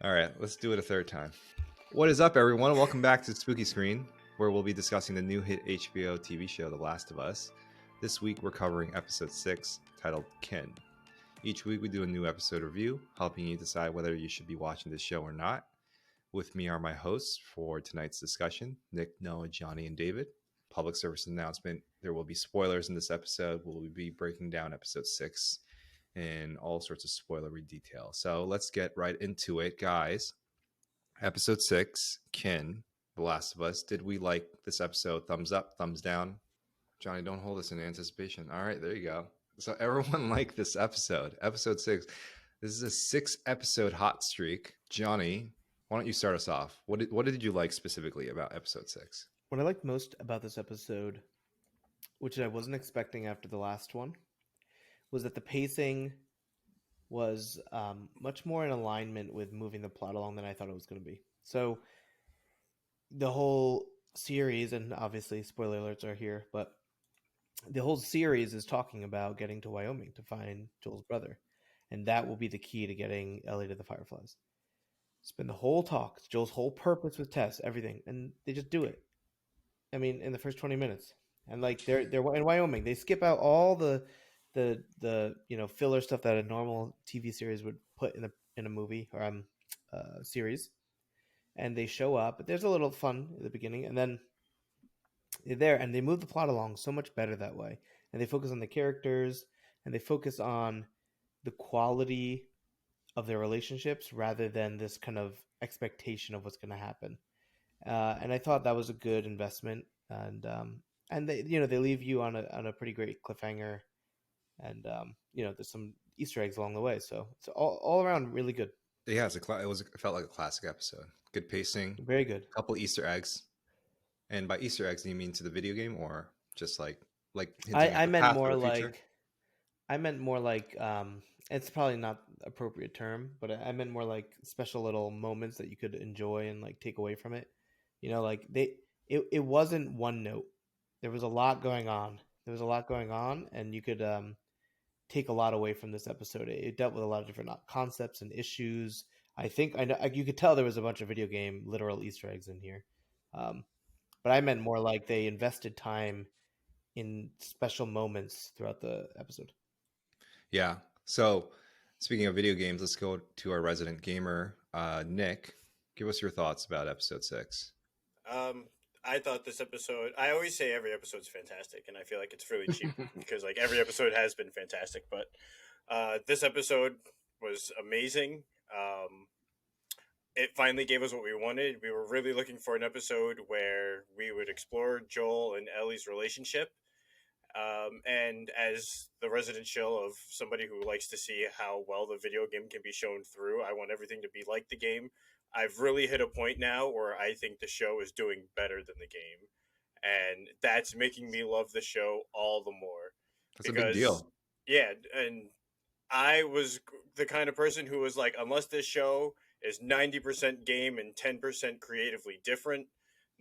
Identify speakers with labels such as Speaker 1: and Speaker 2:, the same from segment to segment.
Speaker 1: All right, let's do it a third time. What is up, everyone? Welcome back to Spooky Screen, where we'll be discussing the new hit HBO TV show, The Last of Us. This week, we're covering episode 6, titled Kin. Each week, we do a new episode review, helping you decide whether you should be watching this show or not. With me are my hosts for tonight's discussion, Nick, Noah, Johnny, and David. Public service announcement, there will be spoilers in this episode. We'll be breaking down episode 6 in all sorts of spoilery detail. So let's get right into it, guys. Episode 6, Kin, The Last of Us. Did we like this episode? Thumbs up, thumbs down? Johnny, don't hold us in anticipation. All right, there you go. So everyone liked this episode. Episode 6. This is a 6-episode hot streak. Johnny, why don't you start us off? What did you like specifically about episode 6?
Speaker 2: What I liked most about this episode, which I wasn't expecting after the last one, was that the pacing was much more in alignment with moving the plot along than I thought it was going to be. So the whole series, and obviously spoiler alerts are here, but the whole series is talking about getting to Wyoming to find Joel's brother. And that will be the key to getting Ellie to the Fireflies. It's been the whole talk, Joel's whole purpose with Tess, everything. And they just do it. I mean, in the first 20 minutes. And like they're in Wyoming. They skip out all the filler stuff that a normal TV series would put in a movie or series, and they show up. But there's a little fun at the beginning, and then they're there, and they move the plot along so much better that way. And they focus on the characters, and they focus on the quality of their relationships rather than this kind of expectation of what's going to happen. And I thought that was a good investment, and they they leave you on a pretty great cliffhanger. And there's some Easter eggs along the way, so it's all around really good.
Speaker 1: Yeah, it felt like a classic episode. Good pacing,
Speaker 2: very good.
Speaker 1: A couple Easter eggs, and by Easter eggs, do you mean to the video game or just like?
Speaker 2: I meant more like. It's probably not the appropriate term, but I meant more like special little moments that you could enjoy and like take away from it. It wasn't one note. There was a lot going on. And you could take a lot away from this episode. It dealt with a lot of different concepts and issues. I know you could tell there was a bunch of video game literal Easter eggs in here. But I meant more like they invested time in special moments throughout the episode.
Speaker 1: Yeah. So speaking of video games, let's go to our resident gamer, Nick. Give us your thoughts about episode 6.
Speaker 3: I thought this episode, I always say every episode's fantastic, and I feel like it's really cheap because like every episode has been fantastic, but this episode was amazing. It finally gave us what we wanted. We were really looking for an episode where we would explore Joel and Ellie's relationship. And as the resident shill of somebody who likes to see how well the video game can be shown through, I want everything to be like the game. I've really hit a point now where I think the show is doing better than the game. And that's making me love the show all the more.
Speaker 1: That's a big deal.
Speaker 3: Yeah, and I was the kind of person who was like, unless this show is 90% game and 10% creatively different,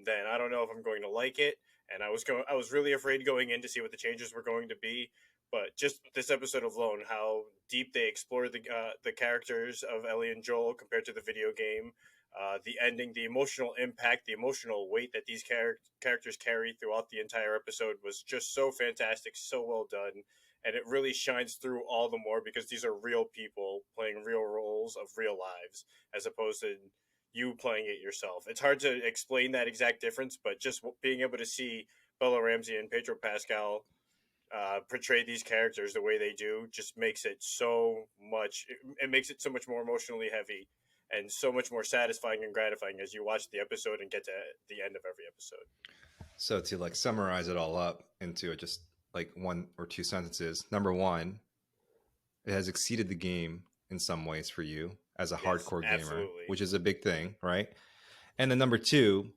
Speaker 3: then I don't know if I'm going to like it. And I was really afraid going in to see what the changes were going to be. But just this episode alone, how deep they explored the characters of Ellie and Joel compared to the video game, the ending, the emotional impact, the emotional weight that these characters carry throughout the entire episode was just so fantastic, so well done. And it really shines through all the more because these are real people playing real roles of real lives as opposed to you playing it yourself. It's hard to explain that exact difference, but just being able to see Bella Ramsey and Pedro Pascal portray these characters the way they do just makes it so much. It makes it so much more emotionally heavy and so much more satisfying and gratifying as you watch the episode and get to the end of every episode.
Speaker 1: So to like summarize it all up into just like 1 or 2 sentences. Number 1, it has exceeded the game in some ways for you as a hardcore gamer,
Speaker 3: absolutely.
Speaker 1: Which is a big thing, right? And then number 2,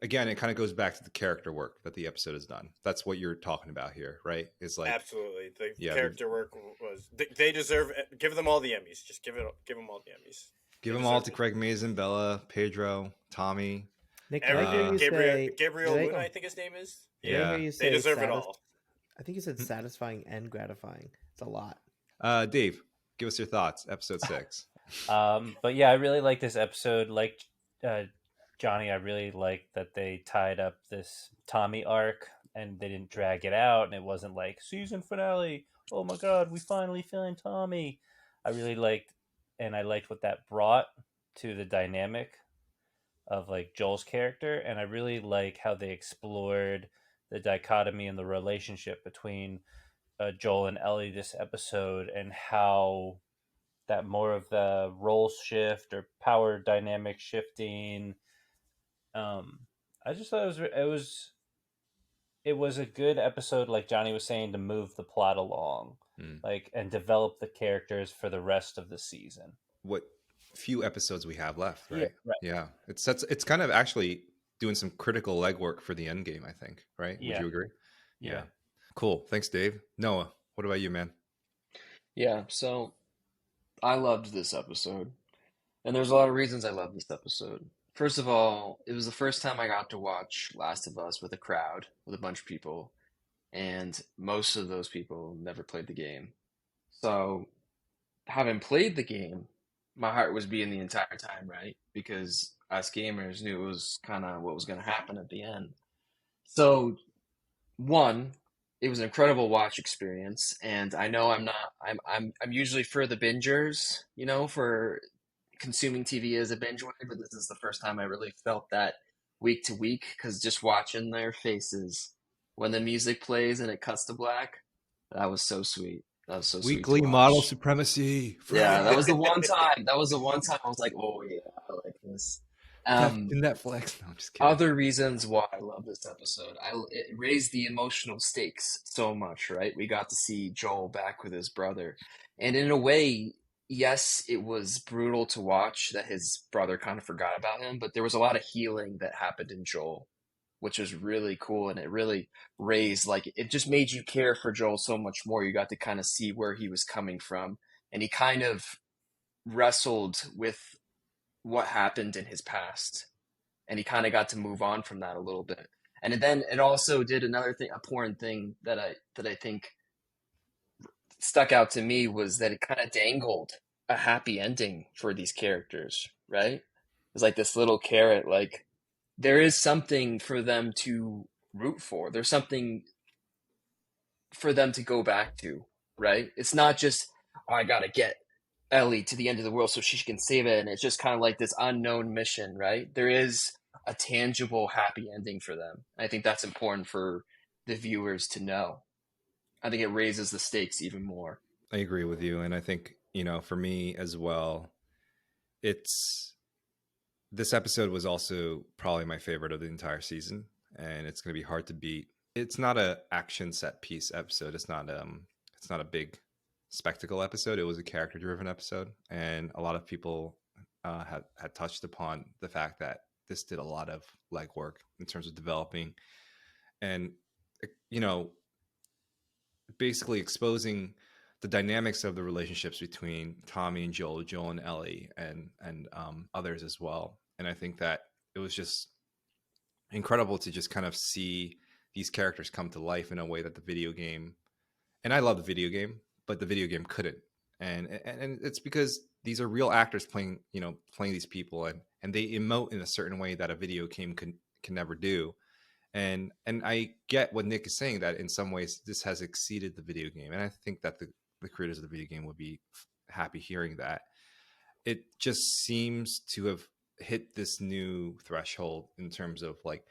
Speaker 1: again, it kind of goes back to the character work that the episode has done. That's what you're talking about here, right? It's like
Speaker 3: absolutely the character work was they deserve it. Give them all the Emmys. Just give them all the Emmys.
Speaker 1: Give them all to Craig Mazin, Bella, Pedro, Tommy,
Speaker 2: Nick,
Speaker 3: Gabriel Luna, I think his name is.
Speaker 1: Yeah,
Speaker 3: they deserve it all.
Speaker 2: I think you said satisfying and gratifying. It's a lot.
Speaker 1: Dave, give us your thoughts. Episode 6.
Speaker 4: But yeah, I really like this episode. Like Johnny, I really liked that they tied up this Tommy arc and they didn't drag it out, and it wasn't like season finale. Oh my god, we finally find Tommy. I really liked, and I liked what that brought to the dynamic of like Joel's character, and I really like how they explored the dichotomy and the relationship between Joel and Ellie this episode, and how that more of the role shift or power dynamic shifting. Um, I just thought it was a good episode, like Johnny was saying, to move the plot along, like and develop the characters for the rest of the season.
Speaker 1: What few episodes we have left,
Speaker 4: Yeah,
Speaker 1: right?
Speaker 4: right.
Speaker 1: Yeah, it's kind of actually doing some critical legwork for the end game, I think. Right? Would
Speaker 4: Yeah.
Speaker 1: you agree?
Speaker 4: Yeah.
Speaker 1: Cool. Thanks, Dave. Noah, what about you, man?
Speaker 5: Yeah, so I loved this episode, and there's a lot of reasons I love this episode. First of all, it was the first time I got to watch Last of Us with a crowd, with a bunch of people, and most of those people never played the game. So, having played the game, my heart was beating the entire time, right? Because us gamers knew it was kind of what was going to happen at the end. So, one, it was an incredible watch experience, and I know I'm usually for the bingers, for consuming TV as a binge watcher, but this is the first time I really felt that week to week, because just watching their faces when the music plays and it cuts to black, that was so sweet. That was so sweet to
Speaker 1: Weekly model
Speaker 5: watch.
Speaker 1: supremacy.
Speaker 5: Yeah, that was the one time. That was the one time I was like, oh yeah, I like this.
Speaker 1: Netflix. No, I'm just kidding.
Speaker 5: Other reasons why I love this episode, it raised the emotional stakes so much, right? We got to see Joel back with his brother, and in a way, yes, it was brutal to watch that his brother kind of forgot about him, but there was a lot of healing that happened in Joel, which was really cool, and it really raised, like, it just made you care for Joel so much more. You got to kind of see where he was coming from, and he kind of wrestled with what happened in his past, and he kind of got to move on from that a little bit. And then it also did another thing, important thing that I think stuck out to me, was that it kind of dangled a happy ending for these characters, right? It was like this little carrot, like there is something for them to root for. There's something for them to go back to, right? It's not just, oh, I gotta get Ellie to the end of the world so she can save it, and it's just kind of like this unknown mission, right? There is a tangible happy ending for them. I think that's important for the viewers to know. I think it raises the stakes even more.
Speaker 1: I agree with you, and I think, for me as well, this episode was also probably my favorite of the entire season, and it's going to be hard to beat. It's not a action set piece episode. It's not a big spectacle episode. It was a character driven episode, and a lot of people had touched upon the fact that this did a lot of legwork in terms of developing and basically exposing the dynamics of the relationships between Tommy and Joel and Ellie, and others as well. And I think that it was just incredible to just kind of see these characters come to life in a way that the video game, and I love the video game, but the video game couldn't. And it's because these are real actors playing these people, and they emote in a certain way that a video game can never do. And I get what Nick is saying, that in some ways this has exceeded the video game. And I think that the creators of the video game would be happy hearing that. It just seems to have hit this new threshold in terms of like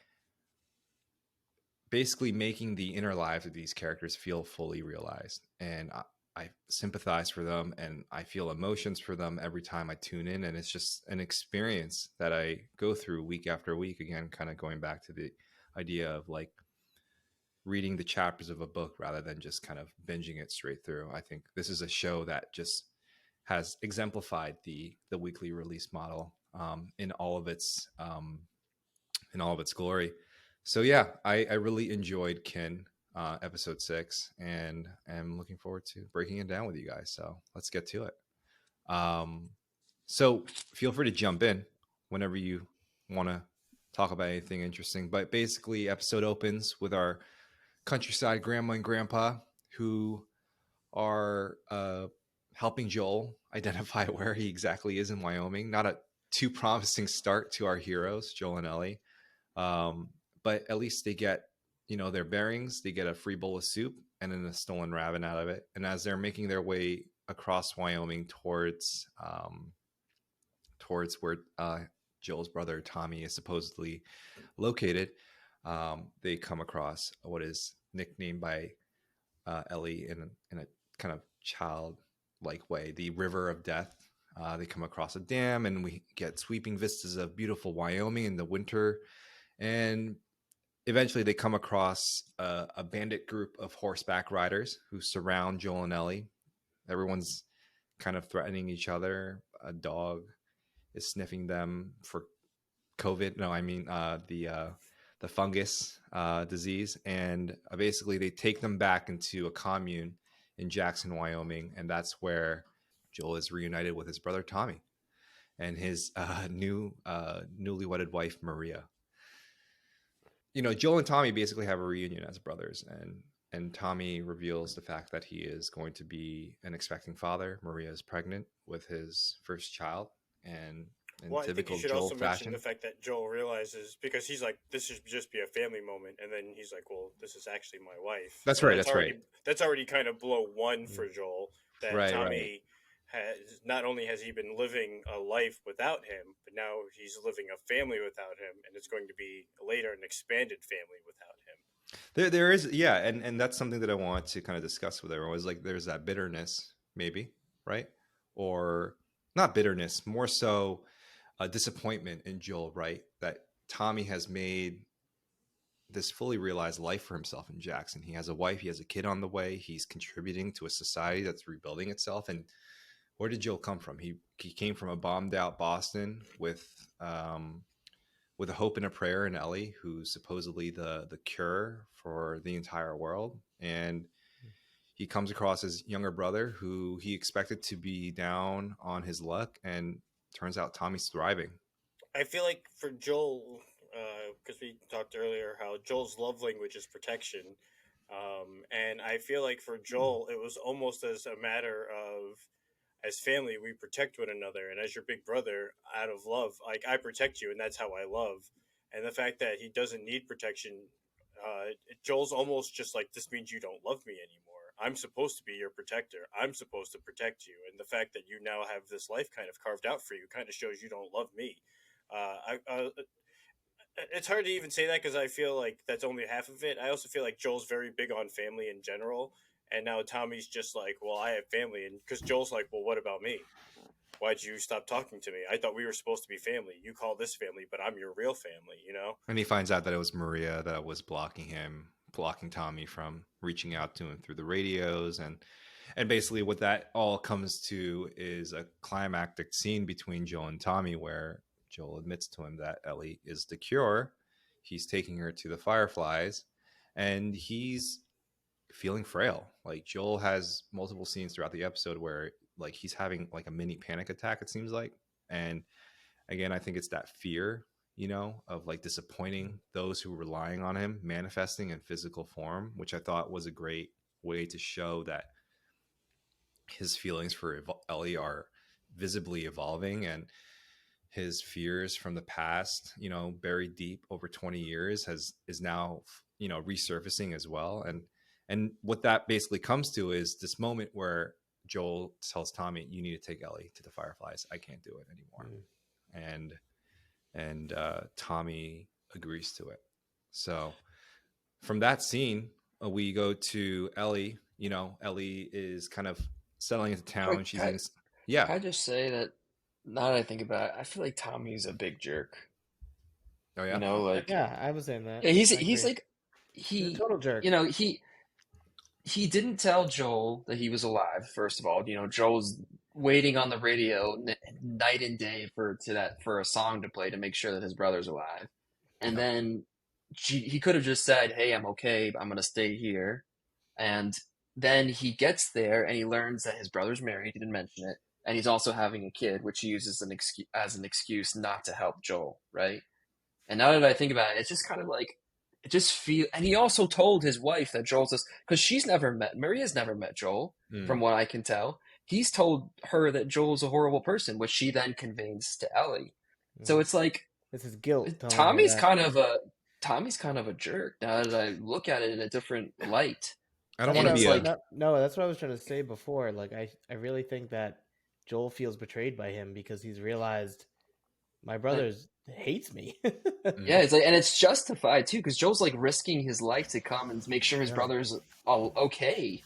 Speaker 1: basically making the inner lives of these characters feel fully realized. And I sympathize for them, and I feel emotions for them every time I tune in. And it's just an experience that I go through week after week. Again, kind of going back to the idea of like reading the chapters of a book rather than just kind of binging it straight through. I think this is a show that just has exemplified the weekly release model in all of its glory. So yeah, I really enjoyed Kin episode 6, and I'm looking forward to breaking it down with you guys. So let's get to it. So feel free to jump in whenever you want to talk about anything interesting. But basically, episode opens with our countryside grandma and grandpa, who are helping Joel identify where he exactly is in Wyoming. Not a too promising start to our heroes, Joel and Ellie. But at least they get, their bearings. They get a free bowl of soup and then a stolen rabbit out of it. And as they're making their way across Wyoming towards where Joel's brother Tommy is supposedly located, they come across what is nicknamed by Ellie in a kind of childlike way, the River of Death. They come across a dam, and we get sweeping vistas of beautiful Wyoming in the winter. And eventually they come across a bandit group of horseback riders who surround Joel and Ellie. Everyone's kind of threatening each other. A dog is sniffing them for COVID. No, I mean the fungus disease. And basically they take them back into a commune in Jackson, Wyoming. And that's where Joel is reunited with his brother Tommy and his newly wedded wife Maria. Joel and Tommy basically have a reunion as brothers, and Tommy reveals the fact that he is going to be an expecting father. Maria is pregnant with his first child, and in
Speaker 3: I think
Speaker 1: typical
Speaker 3: you should
Speaker 1: Joel
Speaker 3: also
Speaker 1: fashion,
Speaker 3: mention the fact that Joel realizes, because he's like, this should just be a family moment, and then he's like, well, this is actually my wife.
Speaker 1: That's
Speaker 3: So
Speaker 1: right. That's
Speaker 3: already,
Speaker 1: right.
Speaker 3: That's already kind of blow one for Joel. That
Speaker 1: Right,
Speaker 3: Tommy has, not only has he been living a life without him, but now he's living a family without him, and it's going to be later an expanded family without him.
Speaker 1: There is, yeah, and that's something that I want to kind of discuss with everyone. Is like there's that bitterness, maybe, right? Or not bitterness, more so a disappointment in Joel, right? That Tommy has made this fully realized life for himself in Jackson. He has a wife, he has a kid on the way. He's contributing to a society that's rebuilding itself. And where did Joel come from? He came from a bombed out Boston with a hope and a prayer in Ellie, who's supposedly the cure for the entire world. And he comes across his younger brother, who he expected to be down on his luck, and turns out Tommy's thriving.
Speaker 3: I feel like for Joel, because we talked earlier how Joel's love language is protection, and I feel like for Joel, it was almost as a matter of, as family, we protect one another, and as your big brother, out of love, like I protect you, and that's how I love. And the fact that he doesn't need protection, Joel's almost just like, this means you don't love me anymore. I'm supposed to be your protector. I'm supposed to protect you, and the fact that you now have this life kind of carved out for you kind of shows you don't love me. It's hard to even say that because I feel like that's only half of it. I also feel like Joel's very big on family in general. And now Tommy's just like, well, I have family. And because Joel's like, well, what about me? Why'd you stop talking to me? I thought we were supposed to be family. You call this family, but I'm your real family,
Speaker 1: And he finds out that it was Maria that was blocking Tommy from reaching out to him through the radios. And basically what that all comes to is a climactic scene between Joel and Tommy where Joel admits to him that Ellie is the cure. He's taking her to the Fireflies, and he's feeling frail. Like Joel has multiple scenes throughout the episode where like he's having like a mini panic attack, it seems like. And again, I think it's that fear, of like disappointing those who are relying on him, manifesting in physical form, which I thought was a great way to show that his feelings for Ellie are visibly evolving, and his fears from the past, buried deep over 20 years is now, resurfacing as well. And what that basically comes to is this moment where Joel tells Tommy, you need to take Ellie to the Fireflies. I can't do it anymore. And Tommy agrees to it. So from that scene, we go to Ellie. Ellie is kind of settling into town.
Speaker 5: Can I just say that now that I think about it, I feel like Tommy's a big jerk.
Speaker 1: Oh yeah.
Speaker 2: Yeah, I was saying that.
Speaker 5: Yeah, he's like
Speaker 2: He's a total jerk.
Speaker 5: He didn't tell Joel that he was alive. First of all, Joel's waiting on the radio night and day for a song to play to make sure that his brother's alive. And then he could have just said, "Hey, I'm okay. I'm gonna stay here." And then he gets there and he learns that his brother's married. He didn't mention it, and he's also having a kid, which he uses as an excuse not to help Joel, right? And now that I think about it, it's just kind of like. It just feel, and he also told his wife that Joel's this, because Maria's never met Joel, from what I can tell. he's told her that Joel's a horrible person, which she then conveys to Ellie. So it's like
Speaker 2: It's his guilt telling her
Speaker 5: Tommy's
Speaker 2: that.
Speaker 5: Tommy's kind of a jerk now that I look at it in a different light.
Speaker 1: I don't
Speaker 2: That's
Speaker 1: want to
Speaker 2: what
Speaker 1: be
Speaker 2: I
Speaker 1: a.
Speaker 2: was- no, that's what I was trying to say before. Like, I really think that Joel feels betrayed by him because he's realized my brother hates me.
Speaker 5: Yeah, it's like, and it's justified too, because Joel's like risking his life to come and make sure his
Speaker 2: Yeah.
Speaker 5: brother's all okay,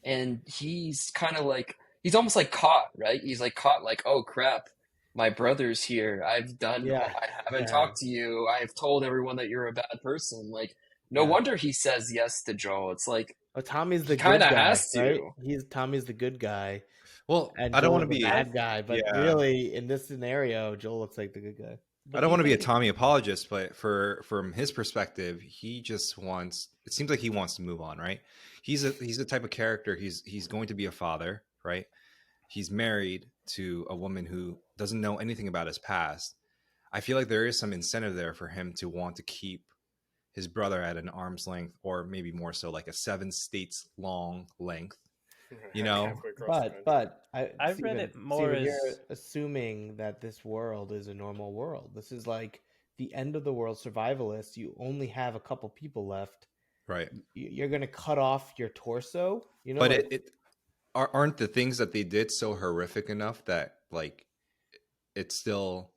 Speaker 5: and he's kind of like he's almost like caught, right? He's like caught, like, oh crap, my brother's here. I've done.
Speaker 2: Yeah,
Speaker 5: I haven't
Speaker 2: yeah.
Speaker 5: talked to you. I've told everyone that you're a bad person. Like, no
Speaker 2: Yeah.
Speaker 5: wonder he says yes to Joel. It's like
Speaker 2: Oh, Tommy's the
Speaker 5: he
Speaker 2: good
Speaker 5: kinda
Speaker 2: guy,
Speaker 5: has to.
Speaker 2: right? Tommy's the good guy,
Speaker 1: Well,
Speaker 2: and
Speaker 1: I don't want
Speaker 2: Joel's
Speaker 1: to
Speaker 2: the
Speaker 1: be.
Speaker 2: bad guy. But
Speaker 1: yeah.
Speaker 2: really, in this scenario, Joel looks like the good guy.
Speaker 1: I don't want to be a Tommy apologist, but from his perspective, he just wants. It seems like he wants to move on, right? He's the type of character. He's going to be a father, right? He's married to a woman who doesn't know anything about his past. I feel like there is some incentive there for him to want to keep his brother at an arm's length, or maybe more so, like a 7 states long length. You know,
Speaker 3: Halfway across the country.
Speaker 2: But
Speaker 4: I read it more
Speaker 2: Steven,
Speaker 4: as
Speaker 2: you're assuming that this world is a normal world. This is like the end of the world survivalist. You only have a couple people left.
Speaker 1: right?
Speaker 2: You're going to cut off your torso. You know,
Speaker 1: But
Speaker 2: like,
Speaker 1: aren't the things that they did so horrific enough that like it still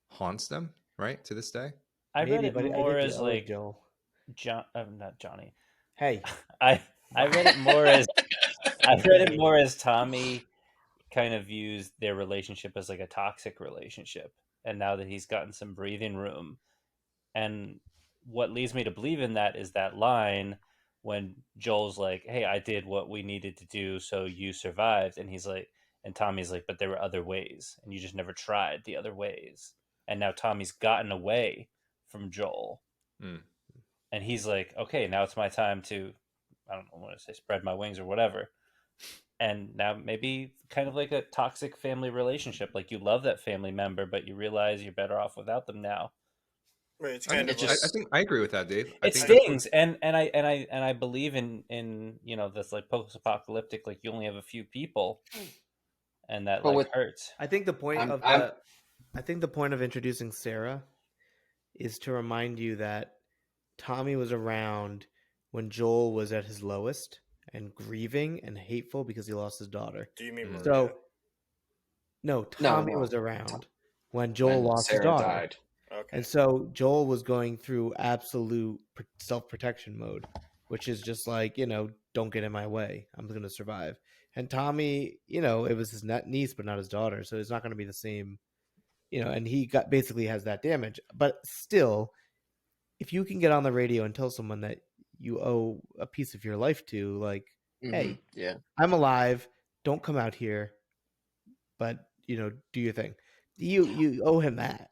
Speaker 1: haunts them, right, to this day?
Speaker 4: I read
Speaker 2: maybe,
Speaker 4: it
Speaker 2: but I
Speaker 4: more
Speaker 2: think
Speaker 4: as
Speaker 2: you owe
Speaker 4: like
Speaker 2: Joel.
Speaker 4: not Johnny.
Speaker 2: Hey,
Speaker 4: I read it more as Tommy kind of views their relationship as like a toxic relationship, and now that he's gotten some breathing room, and what leads me to believe in that is that line when Joel's like, "Hey, I did what we needed to do, so you survived," and he's like, and Tommy's like, "But there were other ways, and you just never tried the other ways," and now Tommy's gotten away from Joel.
Speaker 1: Mm.
Speaker 4: And he's like, okay, now it's my time to, I don't want to say spread my wings or whatever. And now maybe kind of like a toxic family relationship. Like you love that family member, but you realize you're better off without them now.
Speaker 3: Right, it's
Speaker 1: I, mean,
Speaker 3: kind of
Speaker 5: it
Speaker 3: like,
Speaker 5: just-
Speaker 1: I think I agree with that, Dave. I
Speaker 4: It
Speaker 1: think that's
Speaker 4: stings, and I believe in you know this like post-apocalyptic, like you only have a few people, and that
Speaker 5: But
Speaker 4: like
Speaker 5: with-
Speaker 4: hurts.
Speaker 2: I think the point I think the point of introducing Sarah is to remind you that Tommy was around when Joel was at his lowest and grieving and hateful because he lost his daughter.
Speaker 3: do you mean Maria?
Speaker 2: So, no, Tommy
Speaker 5: no.
Speaker 2: was around when Joel
Speaker 5: when
Speaker 2: lost his
Speaker 5: Sarah
Speaker 2: daughter.
Speaker 5: died.
Speaker 3: Okay.
Speaker 2: And so Joel was going through absolute self-protection mode, which is just like, don't get in my way. I'm going to survive. And Tommy, it was his niece, but not his daughter. So it's not going to be the same, and he basically has that damage. But still, if you can get on the radio and tell someone that you owe a piece of your life to, like, hey,
Speaker 5: yeah,
Speaker 2: I'm alive, don't come out here, but, do your thing. You owe him that.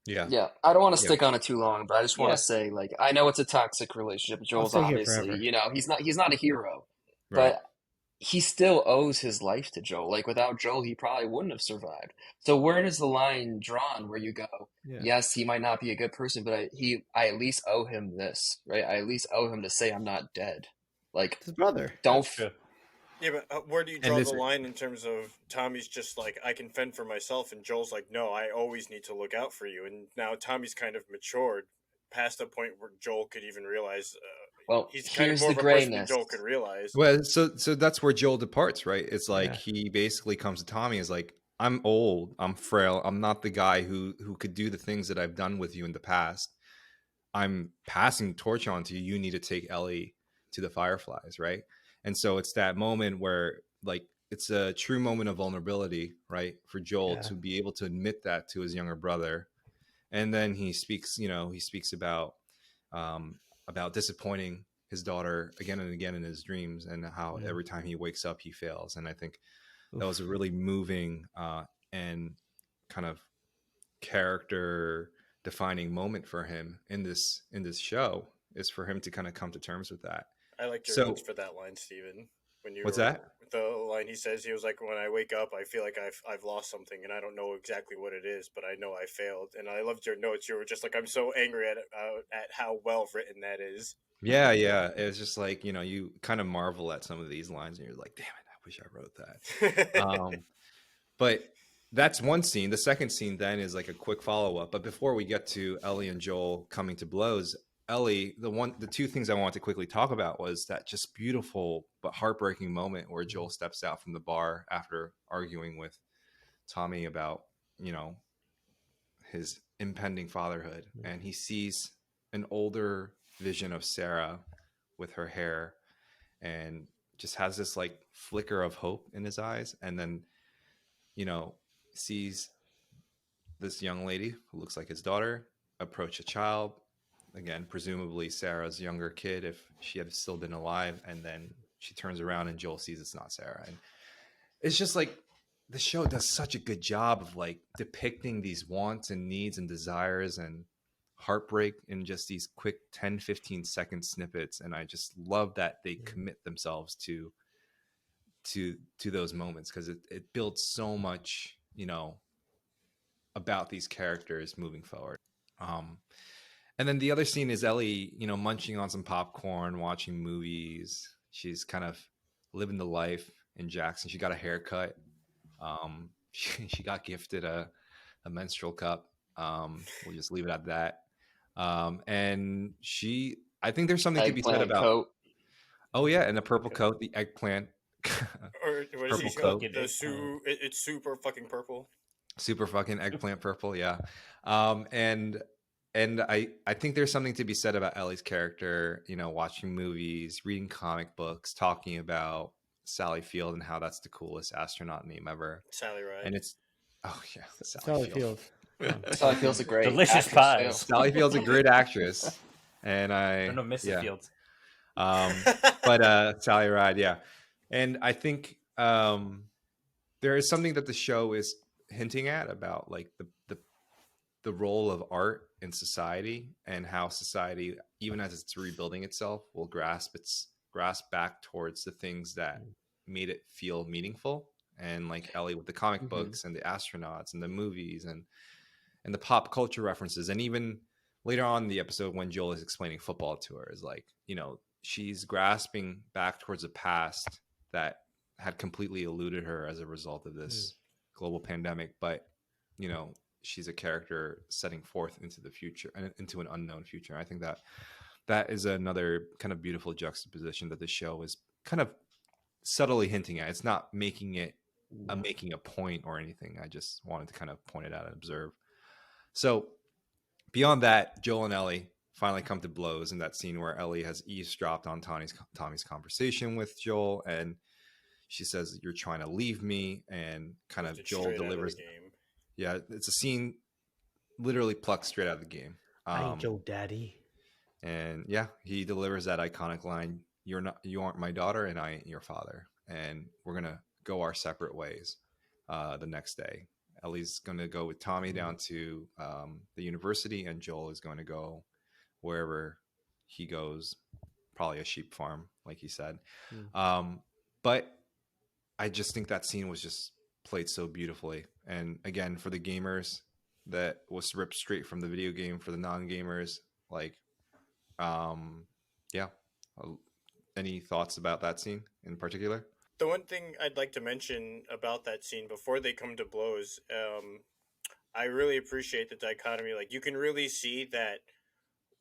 Speaker 5: yeah. I don't want to
Speaker 1: Yeah.
Speaker 5: stick on it too long, but I just want
Speaker 4: Yeah.
Speaker 5: to say, like, I know it's a toxic relationship. Joel's
Speaker 2: stay here
Speaker 5: obviously,
Speaker 2: forever.
Speaker 5: he's not a hero,
Speaker 1: right.
Speaker 5: but he still owes his life to Joel. Like, without Joel, he probably wouldn't have survived. So where does the line drawn where you go,
Speaker 2: Yeah.
Speaker 5: yes, he might not be a good person, but I at least owe him this, right? I at least owe him to say I'm not dead. Like,
Speaker 2: It's his brother.
Speaker 5: don't
Speaker 4: That's true.
Speaker 3: Yeah, but where do you
Speaker 1: And
Speaker 3: draw
Speaker 1: is
Speaker 3: the
Speaker 1: it-
Speaker 3: line in terms of Tommy's just like, I can fend for myself, and Joel's like, no, I always need to look out for you. And now Tommy's kind of matured past the point where Joel could even realize.
Speaker 5: Well,
Speaker 3: He's kind of
Speaker 5: here's
Speaker 3: more
Speaker 5: the
Speaker 3: of a person than
Speaker 5: grayness.
Speaker 3: Joel could realize.
Speaker 1: Well, so that's where Joel departs, right? It's like
Speaker 2: Yeah.
Speaker 1: he basically comes to Tommy as like, I'm old, I'm frail, I'm not the guy who could do the things that I've done with you in the past. I'm passing the torch on to you. You need to take Ellie to the Fireflies, right? And so it's that moment where like it's a true moment of vulnerability, right? For Joel
Speaker 2: Yeah.
Speaker 1: to be able to admit that to his younger brother. And then he speaks about disappointing his daughter again and again in his dreams, and how
Speaker 2: Yeah.
Speaker 1: every time he wakes up he fails. And I think that was a really moving and kind of character defining moment for him in this show, is for him to kind of come to terms with that.
Speaker 3: I liked your
Speaker 1: So-
Speaker 3: notes for that line, Steven. When you
Speaker 1: What's
Speaker 3: were,
Speaker 1: that?
Speaker 3: The line he says, he was like, when I wake up, I feel like I've lost something, and I don't know exactly what it is, but I know I failed. And I loved your notes. You were just like, I'm so angry at how well written that is.
Speaker 1: Yeah. It's just like, you kind of marvel at some of these lines and you're like, damn it, I wish I wrote that. But that's one scene. The second scene then is like a quick follow-up. But before we get to Ellie and Joel coming to blows, Ellie, the two things I want to quickly talk about was that just beautiful but heartbreaking moment where Joel steps out from the bar after arguing with Tommy about, his impending fatherhood, and he sees an older vision of Sarah with her hair and just has this like flicker of hope in his eyes, and then sees this young lady who looks like his daughter approach a child, again presumably Sarah's younger kid if she had still been alive, and then she turns around and Joel sees it's not Sarah. And it's just like the show does such a good job of like depicting these wants and needs and desires and heartbreak in just these quick 10-15 second snippets, and I just love that they commit themselves to those moments, because it builds so much about these characters moving forward. And then the other scene is Ellie munching on some popcorn, watching movies. She's kind of living the life in Jackson. She got a haircut. She got gifted a menstrual cup. We'll just leave it at that. And I think there's something to be said about
Speaker 5: coat.
Speaker 1: Oh yeah, and the purple coat, the eggplant
Speaker 3: Or what is
Speaker 1: purple
Speaker 3: he
Speaker 1: coat.
Speaker 3: It's super fucking purple.
Speaker 1: Super fucking eggplant purple, yeah. And I think there's something to be said about Ellie's character, watching movies, reading comic books, talking about Sally Field and how that's the coolest astronaut name ever.
Speaker 3: Sally Ride.
Speaker 1: And it's
Speaker 2: Sally Field.
Speaker 5: Sally Field's a great
Speaker 4: Delicious
Speaker 5: actress,
Speaker 4: pies.
Speaker 5: too.
Speaker 1: Sally Field's a great actress. And
Speaker 4: No, Mrs. Fields.
Speaker 1: But Sally Ride, yeah. And I think there is something that the show is hinting at about like the role of art in society, and how society, even as it's rebuilding itself, will grasp back towards the things that made it feel meaningful. And like Ellie with the comic books and the astronauts and the movies and the pop culture references, and even later on in the episode when Joel is explaining football to her, is like, she's grasping back towards a past that had completely eluded her as a result of this global pandemic. But, she's a character setting forth into the future and into an unknown future. I think that is another kind of beautiful juxtaposition that the show is kind of subtly hinting at. It's not making a point or anything. I just wanted to kind of point it out and observe. So beyond that, Joel and Ellie finally come to blows in that scene where Ellie has eavesdropped on Tommy's conversation with Joel, and she says, "You're trying to leave me," and kind of Joel delivers. Yeah, it's a scene literally plucked straight out of the game.
Speaker 2: I ain't your daddy.
Speaker 1: And yeah, he delivers that iconic line, you aren't my daughter and I ain't your father. And we're going to go our separate ways the next day. Ellie's going to go with Tommy down to the university, and Joel is going to go wherever he goes, probably a sheep farm, like he said. But I just think that scene was just played so beautifully. And again, for the gamers, that was ripped straight from the video game. For the non-gamers, like, yeah. Any thoughts about that scene in particular?
Speaker 3: The one thing I'd like to mention about that scene before they come to blows, I really appreciate the dichotomy. Like, you can really see that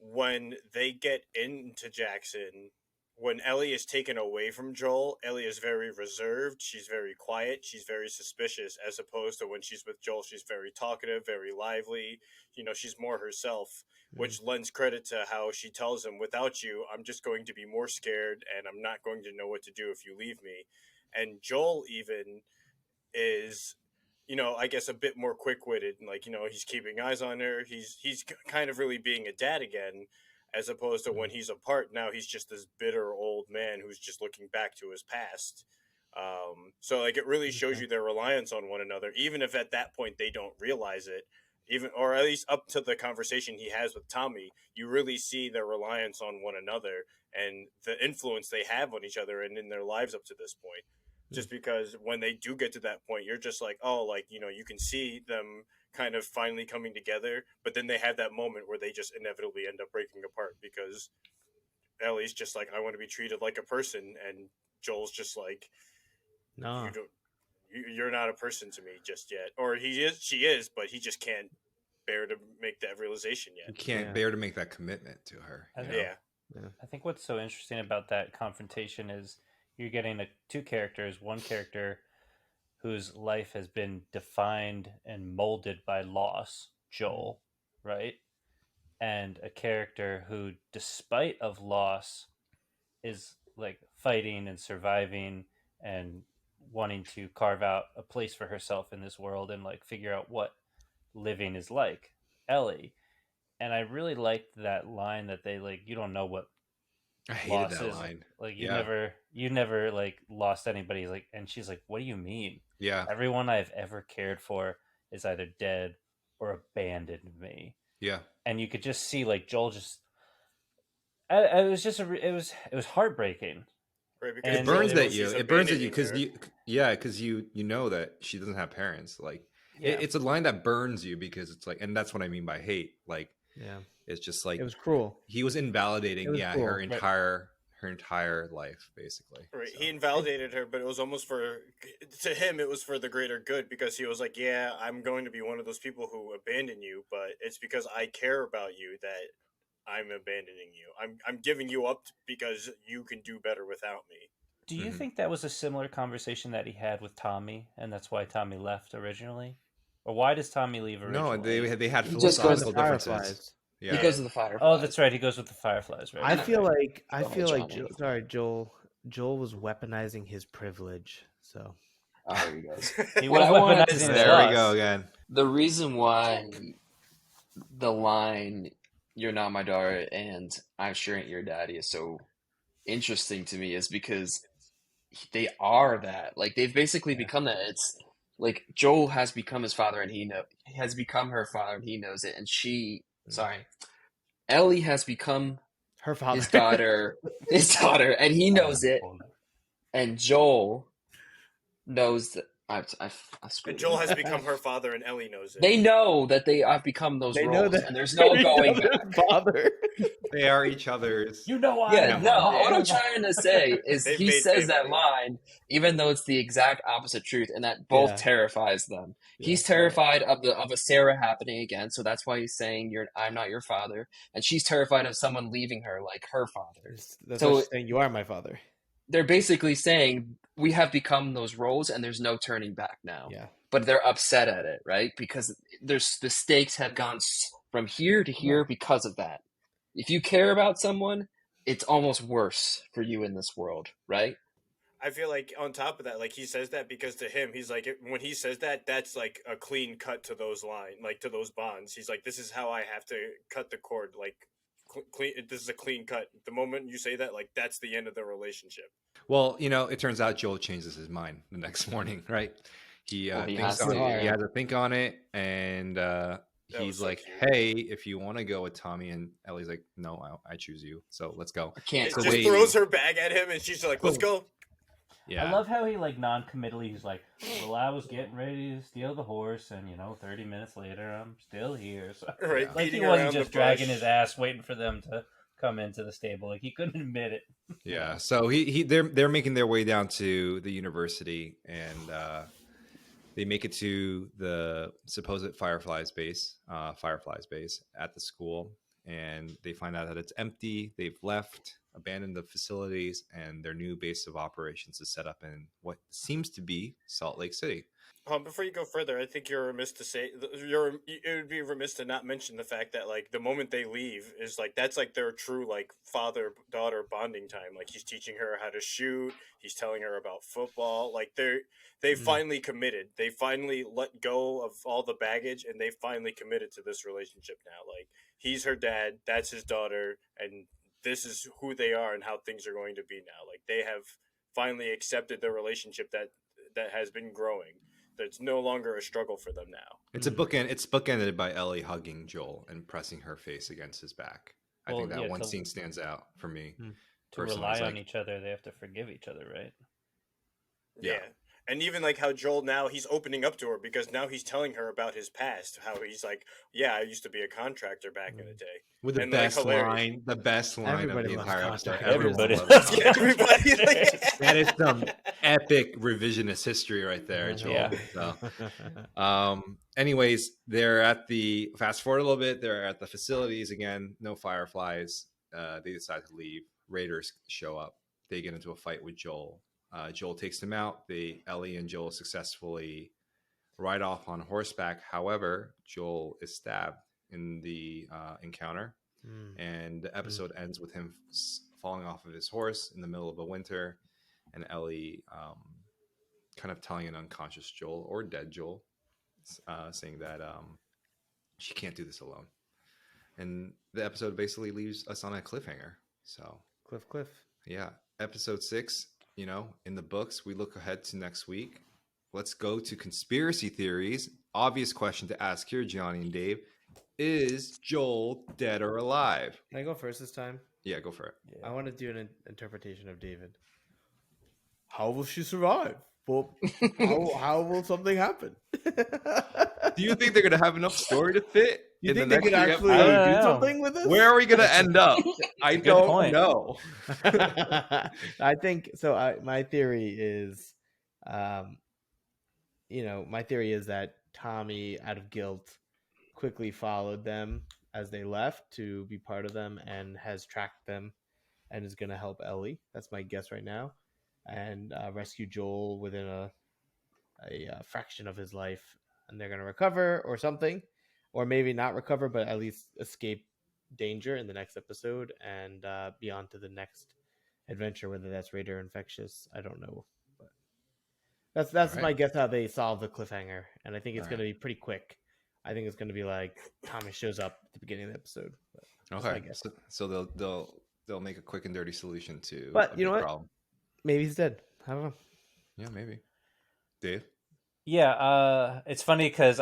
Speaker 3: when they get into Jackson, when Ellie is taken away from Joel, Ellie is very reserved. She's very quiet. She's very suspicious, as opposed to when she's with Joel, she's very talkative, very lively. She's more herself, which lends credit to how she tells him, without you, I'm just going to be more scared, and I'm not going to know what to do if you leave me. And Joel even is, I guess a bit more quick-witted. Like, he's keeping eyes on her. He's kind of really being a dad again, as opposed to when he's apart. Now he's just this bitter old man who's just looking back to his past. So like, it really shows you their reliance on one another, even if at that point they don't realize it, or at least up to the conversation he has with Tommy, you really see their reliance on one another and the influence they have on each other and in their lives up to this point. Just because when they do get to that point, you're just like, oh, like, you can see them kind of finally coming together, but then they have that moment where they just inevitably end up breaking apart because Ellie's just like, I want to be treated like a person, and Joel's just like,
Speaker 2: No.
Speaker 3: You're not a person to me just yet. Or she is, but he just can't bear to make that realization
Speaker 1: You
Speaker 3: yet.
Speaker 1: can't bear to make that commitment to her.
Speaker 4: I
Speaker 1: you
Speaker 4: think-
Speaker 1: know?
Speaker 4: I think what's so interesting about that confrontation is you're getting two characters. One character whose life has been defined and molded by loss, Joel, right? And a character who, despite of loss, is like fighting and surviving and wanting to carve out a place for herself in this world and like figure out what living is like, Ellie. And I really liked that line that they like, you don't know what
Speaker 1: I hated
Speaker 4: loss
Speaker 1: that
Speaker 4: is.
Speaker 1: line.
Speaker 4: Like
Speaker 1: Yeah.
Speaker 4: you never like lost anybody. Like, and she's like, what do you mean?
Speaker 1: Yeah.
Speaker 4: Everyone I've ever cared for is either dead or abandoned me.
Speaker 1: Yeah.
Speaker 4: And you could just see like Joel just. It was just it was heartbreaking.
Speaker 3: Right, because
Speaker 1: It burns
Speaker 3: Joel
Speaker 1: at you.
Speaker 3: she's
Speaker 1: It burns at you
Speaker 3: abandoning
Speaker 1: because
Speaker 3: her.
Speaker 1: you know that she doesn't have parents. Like
Speaker 4: Yeah.
Speaker 1: it's a line that burns you because it's like, and that's what I mean by hate. Like,
Speaker 2: Yeah.
Speaker 1: it's just like
Speaker 2: It was cruel.
Speaker 1: he was invalidating,
Speaker 2: It was cruel.
Speaker 1: her entire life, basically.
Speaker 3: Right,
Speaker 1: So.
Speaker 3: he invalidated her, but it was almost to him, it was for the greater good because he was like, yeah, I'm going to be one of those people who abandon you, but it's because I care about you that I'm abandoning you. I'm giving you up because you can do better without me.
Speaker 4: Do you think that was a similar conversation that he had with Tommy, and that's why Tommy left originally? Or why does Tommy leave originally?
Speaker 1: No, they had
Speaker 5: He just goes
Speaker 1: philosophical
Speaker 5: to
Speaker 1: differences.
Speaker 2: Fireflies.
Speaker 1: Yeah.
Speaker 5: He goes to the Fireflies.
Speaker 4: Oh, that's right. He goes with the Fireflies, right?
Speaker 2: I feel like
Speaker 5: Johnny.
Speaker 2: Joel was weaponizing his privilege. So
Speaker 5: Oh, there he goes.
Speaker 4: He
Speaker 5: What
Speaker 4: was
Speaker 5: I wanted to
Speaker 4: weaponizing
Speaker 5: say-
Speaker 4: his
Speaker 1: There
Speaker 4: loss.
Speaker 1: we go again.
Speaker 5: The reason why the line "You're not my daughter" and "I'm sure ain't your daddy" is so interesting to me is because they are that. Like they've basically become that. It's like Joel has become his father, and he has become her father, and he knows it. And Ellie has become
Speaker 2: her father,
Speaker 5: his daughter, and he knows it. And Joel knows that I've screwed
Speaker 3: And Joel
Speaker 5: it.
Speaker 3: has become her father, and Ellie knows it.
Speaker 5: They know that they have become those
Speaker 2: They know
Speaker 5: roles,
Speaker 2: that
Speaker 5: and there's no going back.
Speaker 2: Father.
Speaker 1: They are each other's.
Speaker 4: You know why?
Speaker 5: Yeah, no,
Speaker 3: Yeah.
Speaker 5: what I'm trying to say is
Speaker 3: They've
Speaker 5: he
Speaker 3: made
Speaker 5: says that
Speaker 3: family.
Speaker 5: line, even though it's the exact opposite truth, and that both
Speaker 2: Yeah.
Speaker 5: terrifies them.
Speaker 2: Yeah,
Speaker 5: He's terrified of a Sarah happening again, so that's why he's saying I'm not your father, and she's terrified of someone leaving her like her father.
Speaker 2: That's
Speaker 5: So-
Speaker 2: what she's saying. You are my father.
Speaker 5: They're basically saying we have become those roles, and there's no turning back now.
Speaker 2: Yeah.
Speaker 5: But they're upset at it, right? Because the stakes have gone from here to here because of that. If you care about someone, it's almost worse for you in this world, right?
Speaker 3: I feel like on top of that, like he says that because to him, he's like, when he says that, that's like a clean cut to those to those bonds. He's like, this is how I have to cut the cord. Like, clean. This is a clean cut. The moment you say that, like, that's the end of the relationship.
Speaker 1: Well, it turns out Joel changes his mind the next morning, right? He
Speaker 5: He
Speaker 1: thinks
Speaker 5: has
Speaker 1: on
Speaker 5: to,
Speaker 1: it. He
Speaker 5: yeah.
Speaker 1: has to think on it, and
Speaker 3: was
Speaker 1: he's
Speaker 3: so
Speaker 1: like,
Speaker 3: cute.
Speaker 1: "Hey, if you want to go with Tommy," and Ellie's like, "No, I choose you. So let's go."
Speaker 5: I can't.
Speaker 3: It
Speaker 1: So
Speaker 3: just
Speaker 1: wait.
Speaker 3: throws her bag at him, and she's like, let's go.
Speaker 1: Yeah,
Speaker 4: I love how he like non-committally. He's like, "Well, I was getting ready to steal the horse, and 30 minutes later, I'm still here." So,
Speaker 3: Right,
Speaker 4: like he
Speaker 3: beating
Speaker 4: wasn't
Speaker 3: around
Speaker 4: just
Speaker 3: the
Speaker 4: dragging
Speaker 3: bush.
Speaker 4: his ass, waiting for them to come into the stable. Like he couldn't admit it.
Speaker 1: yeah. So they're making their way down to the university, and they make it to the supposed Fireflies base at the school, and they find out that it's empty. They've left, abandoned the facilities, and their new base of operations is set up in what seems to be Salt Lake City.
Speaker 3: Before you go further, I think you're remiss to say it would be remiss to not mention the fact that like the moment they leave is like that's like their true like father-daughter bonding time. Like he's teaching her how to shoot, he's telling her about football. Like they finally committed. They finally let go of all the baggage, and they finally committed to this relationship now. Like he's her dad, that's his daughter, and this is who they are and how things are going to be now. Like they have finally accepted the relationship that has been growing. It's no longer a struggle for them now.
Speaker 1: It's a bookend. It's bookended by Ellie hugging Joel and pressing her face against his back. I think
Speaker 4: Well,
Speaker 1: that
Speaker 4: yeah,
Speaker 1: one
Speaker 4: to-
Speaker 1: scene stands out for me.
Speaker 4: To
Speaker 1: Personally,
Speaker 4: rely
Speaker 1: it's
Speaker 4: on
Speaker 1: like-
Speaker 4: each other, they have to forgive each other, right?
Speaker 3: Yeah. And even like how Joel now he's opening up to her because now he's telling her about his past. How he's like, yeah, I used to be a contractor back in the day.
Speaker 1: With the
Speaker 3: And, like,
Speaker 1: best
Speaker 3: hilarious.
Speaker 1: line, the best line
Speaker 2: Everybody
Speaker 1: of the
Speaker 2: loves
Speaker 1: entire episode.
Speaker 2: contractors.
Speaker 1: Everyone
Speaker 4: Everybody
Speaker 1: loves
Speaker 4: loves
Speaker 1: contractors.
Speaker 3: Everybody, like,
Speaker 1: That is some epic revisionist history right there, Joel.
Speaker 4: Yeah.
Speaker 1: So, anyways, they're at the fast forward a little bit. They're at the facilities again. No fireflies. They decide to leave. Raiders show up. They get into a fight with Joel. Joel takes them out. Ellie and Joel successfully ride off on horseback. However, Joel is stabbed in the encounter, and the episode ends with him falling off of his horse in the middle of a winter, and Ellie kind of telling an unconscious Joel or dead Joel, saying that she can't do this alone. And the episode basically leaves us on a cliffhanger. So
Speaker 2: Cliff.
Speaker 1: yeah, episode 6, in the books. We look ahead to next week. Let's go to conspiracy theories. Obvious question to ask here, Johnny and Dave. Is Joel dead or alive?
Speaker 2: Can I go first this time?
Speaker 1: Yeah, go for it.
Speaker 2: I want to do an interpretation of David. How will she survive? Well, how will something happen?
Speaker 1: Do you think they're going to have enough story to fit
Speaker 2: You
Speaker 1: in
Speaker 2: think
Speaker 1: the
Speaker 2: they
Speaker 1: next
Speaker 2: could
Speaker 1: three
Speaker 2: actually
Speaker 1: episodes?
Speaker 2: do
Speaker 4: know.
Speaker 2: something with this?
Speaker 1: Where are we going to end up? I don't
Speaker 4: point.
Speaker 1: know.
Speaker 2: I think so. My theory is, my theory is that Tommy, out of guilt, quickly followed them as they left to be part of them and has tracked them and is going to help Ellie. That's my guess right now, and rescue Joel within a fraction of his life, and they're going to recover or something, or maybe not recover, but at least escape danger in the next episode and be on to the next adventure, whether that's Raider Infectious. I don't know, but that's
Speaker 1: All
Speaker 2: my
Speaker 1: right.
Speaker 2: guess how they solve the cliffhanger, and I think it's
Speaker 1: All
Speaker 2: going to be pretty quick. I think it's going to be like Tommy shows up at the beginning of the episode. But that's my
Speaker 1: Okay,
Speaker 2: guess.
Speaker 1: so they'll make a quick and dirty solution to
Speaker 2: But
Speaker 1: a
Speaker 2: you know
Speaker 1: big
Speaker 2: what?
Speaker 1: problem.
Speaker 2: Maybe he's dead. I don't know.
Speaker 1: Yeah, maybe. Dave?
Speaker 4: Yeah, it's funny because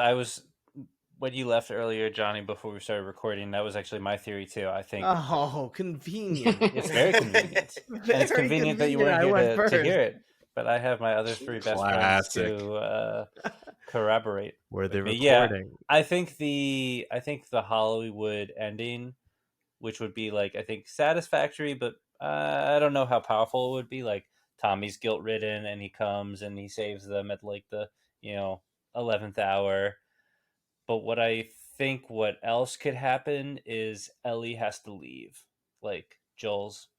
Speaker 4: when you left earlier, Johnny, before we started recording, that was actually my theory too. I think
Speaker 2: Oh, convenient.
Speaker 4: it's very convenient. And it's
Speaker 2: Very
Speaker 4: convenient that you
Speaker 2: convenient.
Speaker 4: weren't
Speaker 2: I
Speaker 4: here
Speaker 2: went
Speaker 4: to
Speaker 2: first.
Speaker 4: hear it. But I have my other 3 best
Speaker 1: Classic.
Speaker 4: friends to corroborate.
Speaker 2: Were they
Speaker 4: with me. Yeah,
Speaker 2: recording?
Speaker 4: I think the Hollywood ending, which would be like, I think satisfactory, but I don't know how powerful it would be. Like Tommy's guilt ridden and he comes and he saves them at like the 11th hour. But what else could happen is Ellie has to leave. Like Joel's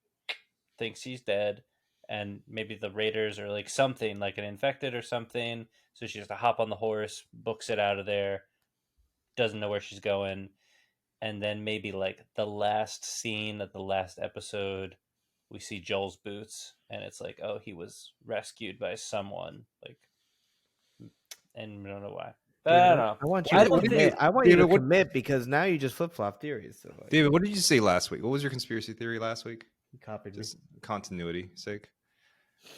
Speaker 4: thinks he's dead, and maybe the Raiders are like something like an infected or something. So she has to hop on the horse, books it out of there, doesn't know where she's going. And then maybe like the last scene of the last episode, we see Joel's boots, and it's like, oh, he was rescued by someone, like, and we don't know why. But I don't know.
Speaker 2: I want you
Speaker 4: I
Speaker 2: to
Speaker 4: don't
Speaker 2: commit.
Speaker 4: think-
Speaker 2: I want you to
Speaker 1: David, what-
Speaker 2: commit because now you just flip flop theories. So like,
Speaker 1: David, what did you say last week? What was your conspiracy theory last week?
Speaker 2: you copied me.
Speaker 1: Just continuity sake.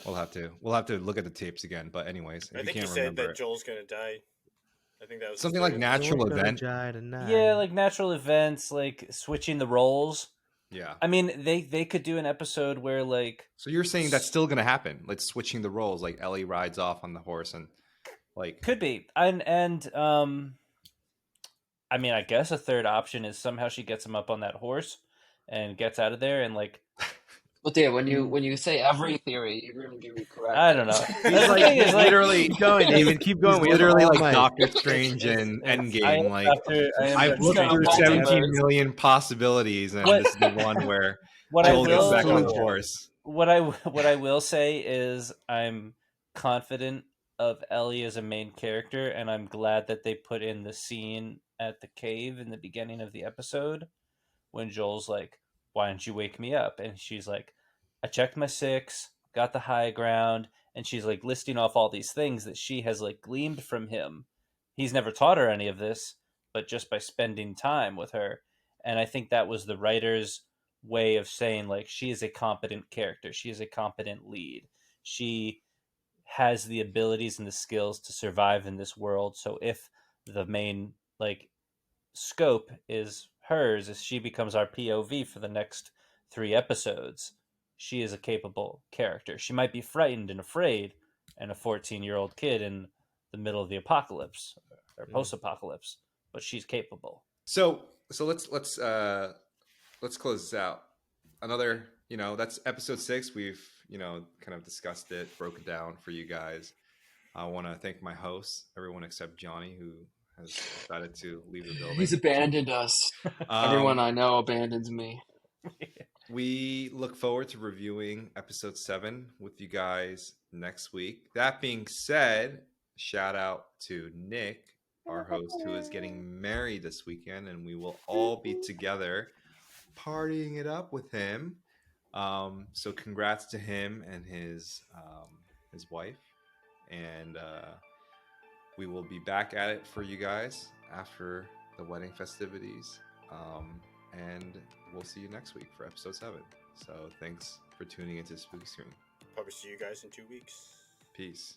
Speaker 1: We'll have to look at the tapes again. But anyways, if
Speaker 3: I
Speaker 1: you
Speaker 3: think he
Speaker 1: can't
Speaker 3: said
Speaker 1: remember
Speaker 3: that
Speaker 1: it.
Speaker 3: Joel's gonna die. I think that was
Speaker 1: Something
Speaker 3: his
Speaker 1: like
Speaker 3: theory.
Speaker 1: natural
Speaker 2: Joel's gonna
Speaker 1: event.
Speaker 2: die tonight.
Speaker 4: Yeah, like natural events, like switching the roles.
Speaker 1: Yeah.
Speaker 4: I mean, they could do an episode where like
Speaker 1: So you're saying that's still gonna happen? Like switching the roles, like Ellie rides off on the horse and like
Speaker 4: could be, and I mean, I guess a third option is somehow she gets him up on that horse and gets out of there, and like
Speaker 5: But yeah, when you say every theory, you're going to give me correct.
Speaker 4: I don't know.
Speaker 5: answers.
Speaker 4: That's the thing is, like,
Speaker 1: literally
Speaker 2: Keep going, David. Keep going.
Speaker 1: he's
Speaker 2: We have
Speaker 1: literally
Speaker 2: all
Speaker 1: like
Speaker 2: night.
Speaker 1: Doctor Strange and Endgame. Like I've looked
Speaker 5: Strange
Speaker 1: through
Speaker 5: multiverse.
Speaker 1: 17 million possibilities, and
Speaker 4: What-
Speaker 1: this is the one where
Speaker 4: what I
Speaker 1: Joel gets
Speaker 4: will
Speaker 1: back on the horse.
Speaker 4: what I will say is I'm confident of Ellie as a main character, and I'm glad that they put in the scene at the cave in the beginning of the episode when Joel's like, "Why didn't you wake me up?" And she's like, "I checked my 6, got the high ground," and she's like listing off all these things that she has like gleaned from him. He's never taught her any of this, but just by spending time with her. And I think that was the writer's way of saying like she is a competent character. She is a competent lead. She has the abilities and the skills to survive in this world. So if the main like scope is hers, as she becomes our POV for the next 3 episodes, she is a capable character. She might be frightened and afraid, and a 14-year-old kid in the middle of the apocalypse or
Speaker 2: Mm.
Speaker 4: post-apocalypse, but she's capable.
Speaker 1: So let's close this out. Another, that's episode 6. We've kind of discussed it, broke it down for you guys. I want to thank my hosts, everyone except Johnny, who has decided to leave the building.
Speaker 5: He's abandoned us. Everyone I know abandons me.
Speaker 1: We look forward to reviewing episode 7 with you guys next week. That being said, shout out to Nick, our host, who is getting married this weekend, and we will all be together partying it up with him. So congrats to him and his wife, and we will be back at it for you guys after the wedding festivities, and we'll see you next week for episode 7. So thanks for tuning into Spooky Screen.
Speaker 3: Probably see you guys in 2 weeks.
Speaker 1: Peace.